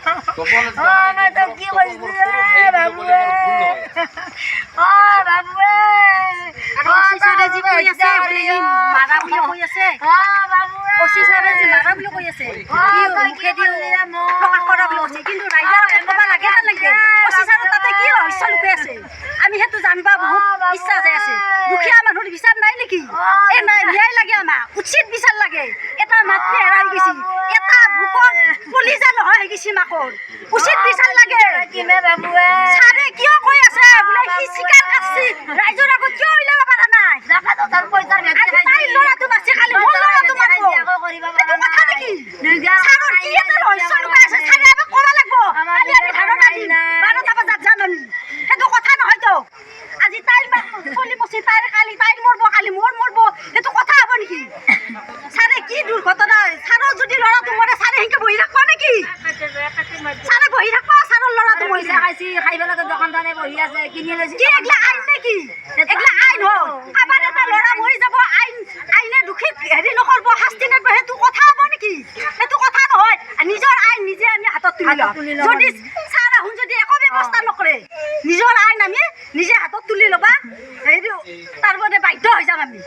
মই তোক কি কৈছো বাবুৱে বাবুৱে আমি সেইটো জানিবা বহুত ইচ্ছা যাই আছে দুখীয়া মানুহৰ বিচাৰ নাই নেকি এই ন্যায় লাগে আমাক উচিত বিচাৰ লাগে এটা মাতৃ হেৰাই গৈছে এটা বুকৰ পুলিচে নহয় গৈছে মাকৰ উচিত বিচাৰ লাগে ছাৰে কিয় কৈ আছে বোলে সি চিকাৰ কাটছি ৰাইজৰ আগত কিয় ওলাব পৰা নাই তাই ল'ৰাটো নাচি খালি মোৰ ল'ৰাটো মাৰিব সেইটো কথা নেকি ছাৰৰ কি এটা ৰহস্য লুকাই আছে ছাৰে আমাক ক'ব লাগিব কালি আমি ধাৰণা দিম 12টা বজাত যাম আমি সেইটো কথা নহয়তো আজি তাইৰ চলি পচি তাইৰ কালি তাইৰ মৰব কালি মোৰ মৰব সেইটো কথা হ'ব নেকি ছাৰে কি দুৰ্ঘটনা ছাৰৰ যদি ল'ৰাটো মৰে ছাৰে সেনেকে বহি থাকিব নেকি ছাৰে বহি থাকিব ছাৰৰ ল'ৰাটো মৰিছে খাই পেলাই দোকানদাৰে বহি আছে কিনি লৈছে কি এগলা আইন নেকি এগলা আইন হ কাবাৰ এটা ল'ৰা মৰি যাব আইনে দুখীক হেৰি নকৰব শাস্তি নেব সেইটো কথা হ'ব নেকি সেইটো কথা নহয় নিজৰ আইন নিজে আমি হাতত তুলি ল'ম যদি ছাৰ আহোন যদি একো ব্যৱস্থা নকৰে নিজৰ আইন আমি নিজে হাতত তুলি ল'বা হেৰি তাৰ মানে বাধ্য হৈ যাম আমি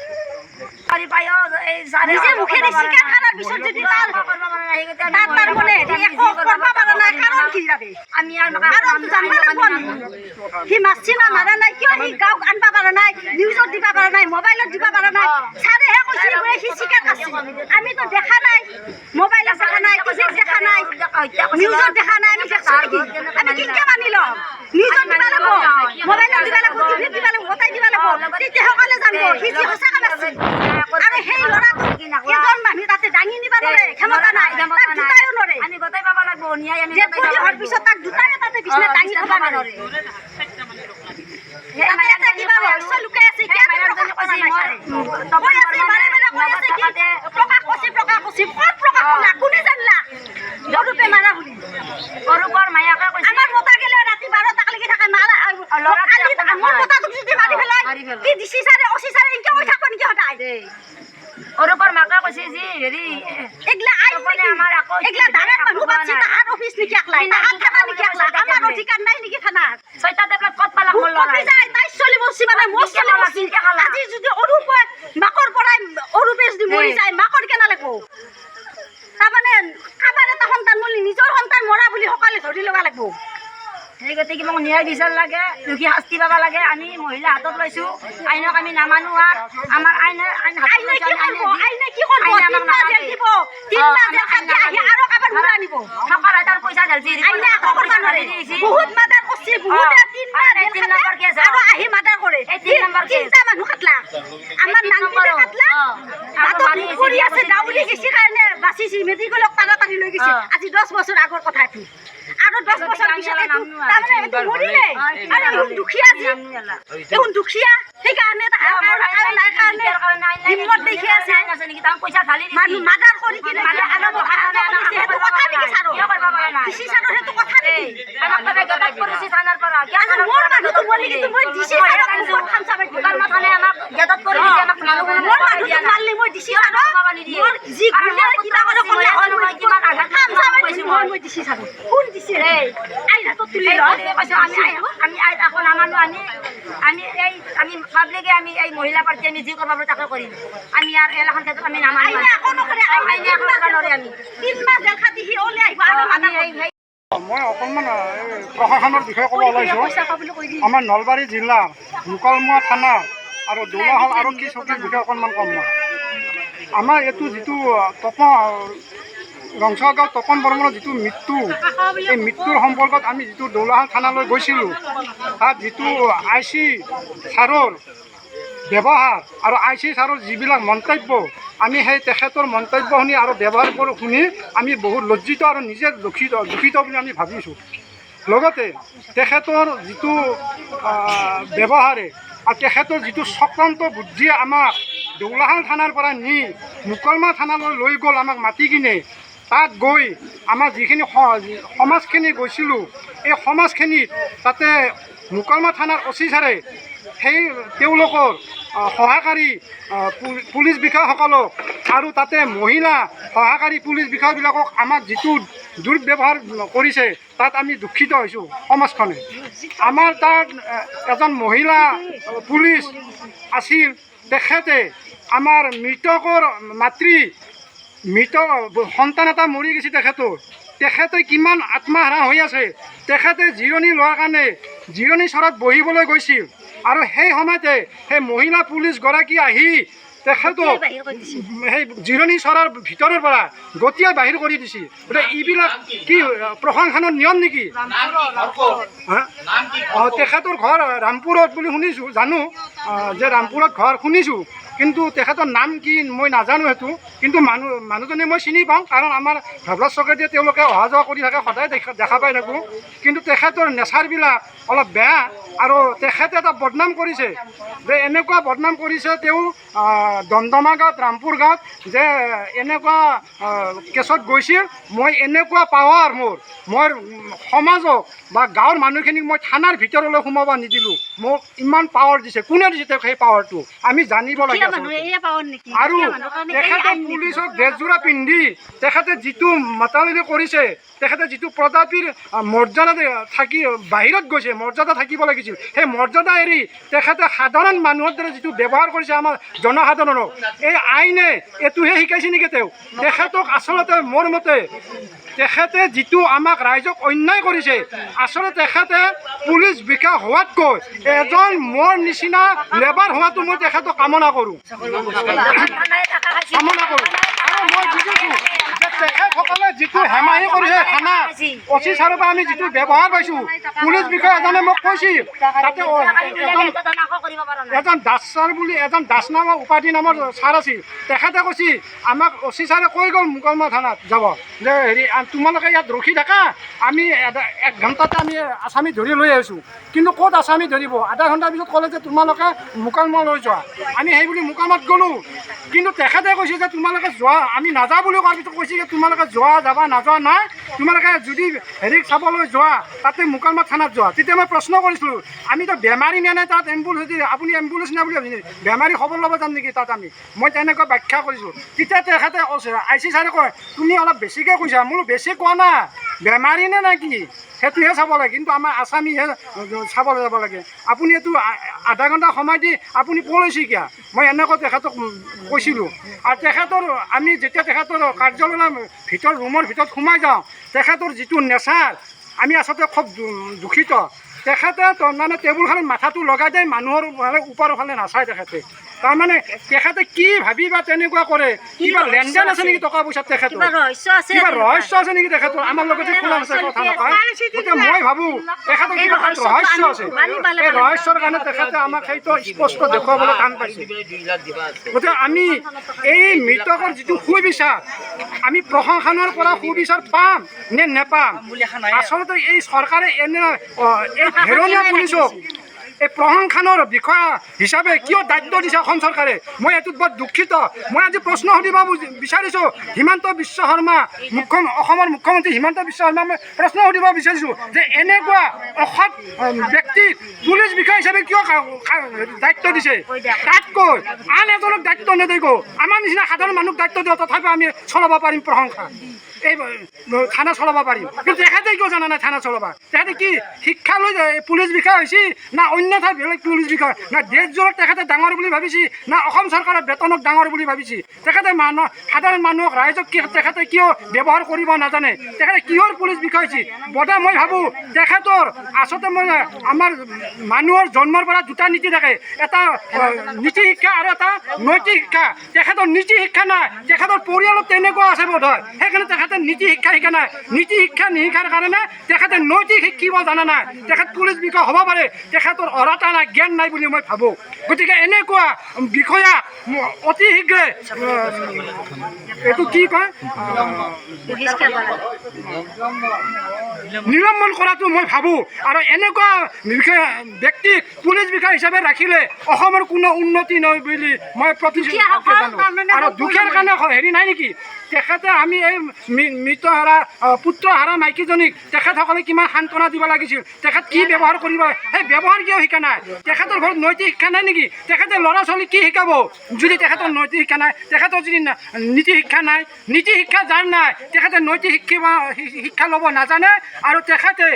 নিজে মুখেদি চিকাৰ কৰাৰ পিছত যদি তাৰ মানে একো কৰিব পৰা নাই কাৰণ কি যাবে আমি কাৰণটো জানিব লাগিব আমি সি মাৰছি না মাৰা নাই কিয় সি গাঁৱক আনিব পৰা নাই নিউজত দিব পৰা নাই মোবাইলত দিব পৰা নাই ছাৰেহে কৈছে বোলে সি চিকাৰ কাটছি আমিতো দেখা নাই মোবাইলত দেখা নাই টিভিত দেখা নাই নিউজত দেখা নাই আমি দেখছো নেকি আমি কেনেকৈ মানি ল'ম নিউজত দিব লাগিব মোবাইলত দিব লাগিব টিভিত দিব লাগিব গোটাই দিব লাগিব তেতিয়া সকলোৱে জানিব সি যি সঁচাকৈ মাৰছি আৰু সেই ল'ৰাটো এজন মানুহ তাতে দাঙি নিব নোৱাৰে ক্ষমতা নাই তাক দুটাইও নোৱাৰে আমি গোটাই পাব লাগিব ন্যায় আমি হোৱাৰ পিছত তাক দুটাইও তাতে বিছনাত দাঙি থ'ব নোৱাৰে কিবা ৰহস্য লুকাই আছে কিয় প্ৰকাশ কৰা নাই ছাৰে কৈ আছে বাৰে বাৰে কৈ আছে কি প্ৰকাশ কৰিছে ক'ত প্ৰকাশ কৰিলা কোনে জানিলা গৰুপে মাৰা বুলি গৰুপৰ মায়াকে কৈছে আমাৰ মতা গেলে ৰাতি 12টালৈকে থাকে মাৰা কালি আমাৰ মতাটোক যদি মাৰি পেলাই কি দিছি ছাৰে অচি ছাৰে এনেকৈ কৈ থাকব নেকি সদায় গৰুপৰ মাকে কৈছে যি হেৰি এগলা আইন নেকি আমাৰ আকৌ এগলা ডাঙৰ মানুহ বাচ্চা তাহার অফিস নেকি একলাই তাহার থানা নেকি একলাই আমার অধিকার নাই নেকি থানার 6টা টেবলেট কত পালা হল কপি যায় তাই চলি বসছি মানে মোর চলি বসছি আজি যদি অরূপ মাকর পড়াই অরূপে যদি মরি যায় মাকর কেনা লাগবো তাৰমানে কাবাৰ এটা সন্তান মলি নিজৰ সন্তান মৰা বুলি সকলে ধৰি ল'ব লাগবো সেই গতিকে মোক ন্যায় বিচাৰ লাগে দুখী শাস্তি পাব লাগে আমি মহিলা হাতত লৈছো আইনক আমি নামানো আৰু আমাৰ আইনে কি কৰিব আইনে কি কৰিব তিনটা জেল দিব তিনটা জেল খাটি আহি আৰু কাবাৰ মুৰা নিব থকাৰ তাৰ পইচা ঢালছি আইনে আকৌ কৰিব নোৱাৰে বহুত মাদাৰ কৰছি বহুতে তিনটা জেল খাটে আৰু আহি মাদাৰ কৰে এই 3 নম্বৰ কেছ তিনটা মানুহ কাটলা আমাৰ নাংপিতে কাটলা হাতত কৰি আছে দাউলি গেছি কাৰণে বাচিছি মেডিকেলক তাড়াতাড়ি লৈ গৈছে আজি 10 বছৰ আগৰ কথা এইটো আৰু 10 বছৰ পিছত তাৰমানে এইটো মৰিলে আৰু এইটো দুখীয়া যি এইটো দুখীয়া সেইকাৰণে হিম্মত দেখি আছে নেকি তাক পইচা ঢালি মানুহ মাদাৰ কৰি কিনে আলম সেইটো কথা নেকি ছাৰো দিছি ছাৰো সেইটো কথা নেকি আমাক তাতে গেটাত কৰিছি থানাৰ পৰা মোৰ মানুহটো মৰি কিন্তু মই দিছি ছাৰো মোৰ খাম চাবে তাৰ মাথানে আমাক গেটাত কৰি দিছে আমাক মানুহ মোৰ মানুহটো মাৰলি মই দিছি ছাৰো মোৰ যি গুণে কিবা কৰে ক'লে হ'ল মই কিমান আঘাত খাম চাবে মই দিছি ছাৰো কোন দিছে ৰে আইনা তো তুলি ল আমি এখন আমানো আমি পাব্লিকে আমি এই মহিলা পাৰ্টি আমি যি কৰিব তাকে কৰিম আমি আৰ এলাকান ক্ষেত্ৰত আমি নামানো আইনা আকৌ নকৰে আইনে আকৌ নকৰে আমি 3 মাহ জেল খাটি সি ওলাই আহিব আৰু আমি মই অকণমান প্ৰশাসনৰ বিষয়ে ক'ব ওলাইছোঁ আমাৰ নলবাৰী জিলা মুকালমুৱা থানা আৰু দৌলাশাল আৰক্ষী চকীৰ বিষয়ে অকণমান ক'ম মই আমাৰ এইটো যিটো ৰংচোৱা গাঁও তপন বৰ্মনৰ যিটো মৃত্যু এই মৃত্যুৰ সম্পৰ্কত আমি যিটো দৌলাশাল থানালৈ গৈছিলোঁ তাত যিটো IC ছাৰৰ ব্যৱহাৰ আৰু IC ছাৰৰ যিবিলাক মন্তব্য আমি সেই তেখেতৰ মন্তব্য শুনি আৰু ব্যৱহাৰ শুনি আমি বহুত লজ্জিত আৰু নিজে দুখিত বুলি আমি ভাবিছোঁ লগতে তেখেতৰ যিটো ব্যৱহাৰে আৰু তেখেতৰ যিটো চক্ৰান্ত বুদ্ধিয়ে আমাক দৌলাশাল থানাৰ পৰা নি মুকলমা থানালৈ লৈ গ'ল আমাক মাতি কিনে তাত গৈ আমাৰ যিখিনি সমাজখিনি গৈছিলোঁ এই সমাজখিনিত তাতে মুকলমা থানাৰ OC ছাৰে সেই তেওঁলোকৰ সহায়কাৰী পুলিচ বিষয়াসকলক আৰু তাতে মহিলা সহায়কাৰী পুলিচ বিষয়াবিলাকক আমাক যিটো দুৰ্ব্যৱহাৰ কৰিছে তাত আমি দুখিত হৈছোঁ সমাজখনে। আমাৰ তাত এজন মহিলা পুলিচ আছিল, তেখেতে আমাৰ মৃতকৰ মৃত সন্তান এটা মৰি গৈছে তেখেতে কিমান আত্মহাৰা হৈ আছে। তেখেতে জিৰণি লোৱাৰ কাৰণে জিৰণি চৰাত বহিবলৈ গৈছিল আৰু সেই সময়তে সেই মহিলা পুলিচগৰাকী আহি তেখেতক সেই জিৰণি চৰাৰ ভিতৰৰ পৰা গতিয়াই বাহিৰ কৰি দিছিল। গতিকে এইবিলাক কি প্ৰশাসনৰ নিয়ম নেকি? তেখেতৰ ঘৰ ৰামপুৰত বুলি শুনিছোঁ, জানো যে ৰামপুৰত ঘৰ শুনিছোঁ, কিন্তু তেখেতৰ নাম কি মই নাজানো সেইটো। কিন্তু মানুহজনে মই চিনি পাওঁ, কাৰণ আমাৰ ভেবলাছ চকেদিয়ে তেওঁলোকে অহা যোৱা কৰি থাকে, সদায় দেখা পাই থাকোঁ। কিন্তু তেখেতৰ নেচাৰবিলাক অলপ বেয়া আৰু তেখেতে এটা বদনাম কৰিছে যে এনেকুৱা বদনাম কৰিছে তেওঁ দমদমা গাঁৱত, ৰামপুৰ গাঁৱত, যে এনেকুৱা কেছত গৈছিল, মই এনেকুৱা পাৱাৰ মই সমাজক বা গাঁৱৰ মানুহখিনিক মই থানাৰ ভিতৰলৈ সোমাব নিদিলোঁ, মোক ইমান পাৱাৰ দিছে। কোনে দিছে তেওঁক সেই পাৱাৰটো? আমি জানিব লাগে। আৰু তেখেতে পুলিচক ড্ৰেছযোৰা পিন্ধি তেখেতে যিটো মাতালিৰে কৰিছে, তেখেতে যিটো প্ৰজাতিৰ মৰ্যাদা থাকি বাহিৰত গৈছে, মৰ্যাদা থাকিব লাগিছিল, সেই মৰ্যাদা এৰি তেখেতে সাধাৰণ মানুহৰ দৰে যিটো ব্যৱহাৰ কৰিছে আমাৰ জনসাধাৰণক, এই আইনে এইটোহে শিকাইছে নেকি তেওঁ? তেখেতক আচলতে মোৰ মতে তেখেতে যিটো আমাক ৰাইজক অন্যায় কৰিছে, আচলতে তেখেতে পুলিচ বিষয়া হোৱাতকৈ এজন মোৰ নিচিনা লেবাৰ হোৱাটো মই তেখেতক কামনা কৰোঁ। আৰু মই বুজিছোঁ যে তেখেতসকলে যিটো হেমাহি কৰিছে থানা অচি ছাৰৰ পৰা আমি যিটো ব্যৱহাৰ পাইছোঁ, পুলিচ বিষয়া এজনে মোক কৈছিল তাতে এজন দাস ছাৰ বুলি এজন দাস নামৰ উপাধি নামৰ ছাৰ আছিল, তেখেতে কৈছিল আমাক অচি ছাৰে কৈ গ'ল মোকালমোৱা থানাত যাব যে হেৰি তোমালোকে ইয়াত ৰখি থাকা, আমি 1 ঘণ্টাতে আমি আসামী ধৰি লৈ আহিছোঁ। কিন্তু ক'ত আসামী ধৰিব? আধা ঘণ্টাৰ পিছত ক'লে যে তোমালোকে মোকালমোৱা লৈ যোৱা। আমি সেই বুলি মোকালমোৱাত গ'লোঁ, কিন্তু তেখেতে কৈছে যে তোমালোকে যোৱা, আমি নাযাওঁ বুলি কোৱাৰ পিছত কৈছে যে তোমালোকে যাবা নাযোৱা নাই, তোমালোকে যদি হেৰিক চাবলৈ যোৱা তাতে মোকালমোৱা থানাত যোৱা। তেতিয়া মই প্ৰশ্ন কৰিছিলোঁ, আমিতো বেমাৰী নিয়া নাই তাত, এম্বুলেঞ্চ আপুনি এম্বুলেঞ্চ নিয়া বুলি ভাবিছে, বেমাৰী খবৰ ল'ব যাম নেকি তাত আমি? মই তেনেকৈ ব্যাখ্যা কৰিছোঁ। তেতিয়া তেখেতে আই চি ছাৰে কয় তুমি অলপ বেছিকৈ কৈছা। মোৰো বেছি কোৱা নাই, বেমাৰী নে নে কি সেইটোহে চাব লাগে, কিন্তু আমাৰ আসামীহে চাবলৈ যাব লাগে। আপুনি এইটো আধা ঘণ্টা সময় দি আপুনি পলৈছে কিয়? মই এনেকৈ তেখেতক কৈছিলোঁ। আৰু তেখেতৰ আমি যেতিয়া তেখেতৰ কাৰ্যালয়ৰ ভিতৰ ৰুমৰ ভিতৰত সোমাই যাওঁ, তেখেতৰ যিটো নেচাৰ আমি আচলতে খুব দুখিত। তেখেতে তাৰমানে টেবুলখনত মাথাটো লগাই দিয়ে, মানুহৰ ওপৰৰ ফালে নাচায় তেখেতে। তাৰমানে তেখেতে কি ভাবি বা তেনেকুৱা কৰে? কিবা লেনদেন আছে নেকি টকা পইচাত? তেখেতৰ কিবা ৰহস্য আছে নেকি তেখেতৰ? আমাৰ লগত যে খোলা আছে কথা নকয়। গতিকে মই ভাবোঁ তেখেতৰ কিবা ৰহস্য আছে, এই ৰহস্যৰ কাৰণে তেখেতে আমাক সেইটো স্পষ্ট দেখুৱাবলৈ টান পাইছে। গতিকে আমি এই মৃতকৰ যিটো সুবিচাৰ, আমি প্ৰশাসনৰ পৰা সুবিচাৰ পাম নে নেপাম? আচলতে এই চৰকাৰে এনে এই হেৰণীয়া পুলিচক এই প্ৰশাসনৰ বিষয়া হিচাপে কিয় দায়িত্ব দিছে অসম চৰকাৰে? মই এইটোত বৰ দুখিত। মই আজি প্ৰশ্ন সুধিব বিচাৰিছোঁ হিমন্ত বিশ্ব শৰ্মা, অসমৰ মুখ্যমন্ত্ৰী হিমন্ত বিশ্ব শৰ্মা, মই প্ৰশ্ন সুধিব বিচাৰিছোঁ যে এনেকুৱা অসৎ ব্যক্তিক পুলিচ বিষয়া হিচাপে কিয় দায়িত্ব দিছে? তাতকৈ আন এজনক দায়িত্ব নিদিব, আমাৰ নিচিনা সাধাৰণ মানুহক দায়িত্ব দিওঁ, তথাপিও আমি চলাব পাৰিম প্ৰশংসা, এই থানা চলাব পাৰিম। কিন্তু তেখেতে কিয় জানা নাই থানা চলাব? তেখেতে কি শিক্ষা লৈ পুলিচ বিষয়া হৈছে না অন্য ঠাইত বেলেগ পুলিচ বিষয়া, না দেশজোৰত তেখেতে ডাঙৰ বুলি ভাবিছে, না অসম চৰকাৰৰ বেতনক ডাঙৰ বুলি ভাবিছে? তেখেতে সাধাৰণ মানুহক ৰাইজক তেখেতে কিয় ব্যৱহাৰ কৰিব নাজানে? তেখেতে কিহৰ পুলিচ বিষয়া হৈছে? বোধহয় মই ভাবোঁ তেখেতৰ আচলতে আমাৰ মানুহৰ জন্মৰ পৰা দুটা নীতি থাকে, এটা নীতি শিক্ষা আৰু এটা নৈতিক শিক্ষা। তেখেতৰ নীতি শিক্ষা নাই, তেখেতৰ পৰিয়ালত তেনেকুৱা আছে বোধহয়, সেইকাৰণে তেখেতে নীতি শিক্ষা শিকা নাই। নীতি শিক্ষা নিশিকাৰ কাৰণে তেখেতে নৈতিক শিকিব জানা নাই। তেখেত পুলিচ বিষয়া হ'ব পাৰে, তেখেতৰ অৰ্হতা নাই, জ্ঞান নাই বুলি মই ভাবোঁ। গতিকে এনেকুৱা বিষয়া অতি শীঘ্ৰে এইটো কি কয় নিলম্বন কৰাটো মই ভাবোঁ আৰু এনেকুৱা ব্যক্তিক পুলিচ বিষয়া হিচাপে ৰাখিলে অসমৰ কোনো উন্নতি নহয় বুলি মই প্ৰতিশ্ৰুতি জানো আৰু দুখীয়াৰ কাৰণে হেৰি নাই নেকি তেখেতে আমি এই মৃতহাৰা পুত্ৰহাৰা মাইকীজনীক তেখেতসকলে কিমান সান্তনা দিব লাগিছিল তেখেত কি ব্যৱহাৰ কৰিব সেই ব্যৱহাৰ কিয় শিকা নাই তেখেতৰ ঘৰত নৈতিক শিক্ষা নাই নেকি তেখেতে ল'ৰা ছোৱালীক কি শিকাব যদি তেখেতৰ নৈতিক শিক্ষা নাই তেখেতৰ যদি নীতি শিক্ষা নাই নীতি শিক্ষা যাৰ নাই তেখেতে নৈতিক শিক্ষা ল'ব নাজানে আৰু তেখেতে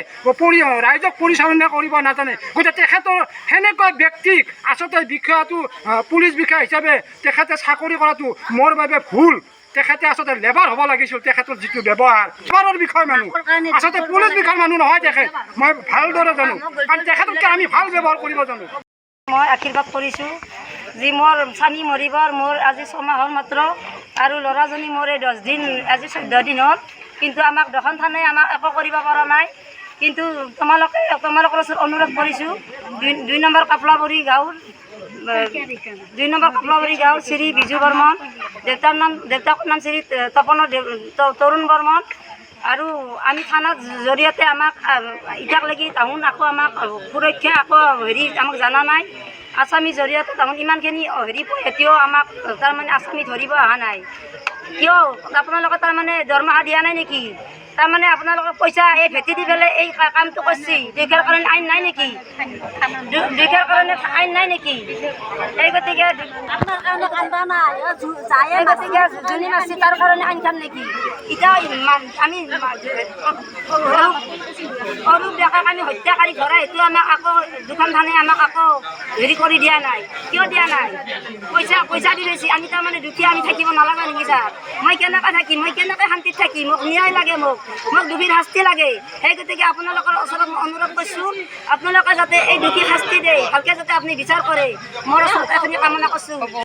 ৰাইজক পৰিচালনা কৰিব নাজানে গতিকে তেখেতৰ সেনেকুৱা ব্যক্তিক আচলতে বিষয়াটো পুলিচ বিষয়া হিচাপে তেখেতে চাকৰি কৰাটো মোৰ বাবে ভুল তেখেতে আচলতে লেবাৰ হ'ব লাগিছিল তেখেতৰ যিটো ব্যৱহাৰ লেবাৰৰ বিষয় মানুহ আচলতে পুলিচ বিষয়ৰ মানুহ নহয় তেখেত মই ভালদৰে জানো কাৰণ তেখেততকৈ আমি ভাল ব্যৱহাৰ কৰিব জানো মই আশীৰ্বাদ কৰিছোঁ যি মোৰ স্বামী মৰিবৰ মোৰ আজি 6 মাহ হ'ল মাত্ৰ আৰু ল'ৰাজনী মোৰ এই 10 দিন আজি 14 দিন হ'ল কিন্তু আমাক দখন থানাই আমাক একো কৰিব পৰা নাই কিন্তু তোমালোকৰ ওচৰত অনুৰোধ কৰিছোঁ 2 নম্বৰ কাপলাবৰী গাঁৱৰ 2 নম্বৰ কাপলাবৰী গাঁৱৰ শ্ৰী বিজু বৰ্মন দেউতাকৰ নাম শ্ৰী তৰুণ বৰ্মন আৰু আমি থানাৰ জৰিয়তে আমাক এতিয়ালৈকে তাহোন আকৌ আমাক সুৰক্ষা আকৌ হেৰি আমাক জানা নাই আসামী জৰিয়তে তাহোন ইমানখিনি হেৰি এতিয়াও আমাক তাৰমানে আসামী ধৰিব অহা নাই কিয় আপোনালোকে তাৰমানে দৰমহা দিয়া নাই নেকি তাৰমানে আপোনালোকে পইচা এই ভেটি দি পেলাই এই কামটো কৰিছে দুখীয়াৰ কাৰণে আইন নাই নেকি দুখীয়াৰ কাৰণে আইন নাই নেকি এই গতিকে যোনে আছে তাৰ কাৰণে আইন খাম নেকি এতিয়া আমি অৰূপ ডেকাক আমি হত্যাকাৰী ধৰা সেইটো আমাক আকৌ দুখন থানাই আমাক আকৌ হেৰি কৰি দিয়া নাই কিয় দিয়া নাই পইচা দি লৈছে আমি তাৰমানে দুখীয়া আমি থাকিব নালাগে নেকি ছাৰ মই কেনেকৈ থাকিম মই কেনেকৈ শান্তিত থাকিম মোক ন্যায় লাগে মোক দুখীৰ শাস্তি লাগে সেই গতিকে আপোনালোকৰ ওচৰত মই অনুৰোধ কৰিছোঁ আপোনালোকে যাতে এই দুখীৰ শাস্তি দিয়ে ভালকৈ যাতে আপুনি বিচাৰ কৰে মোৰ ওচৰত আপুনি কামনা কৰিছোঁ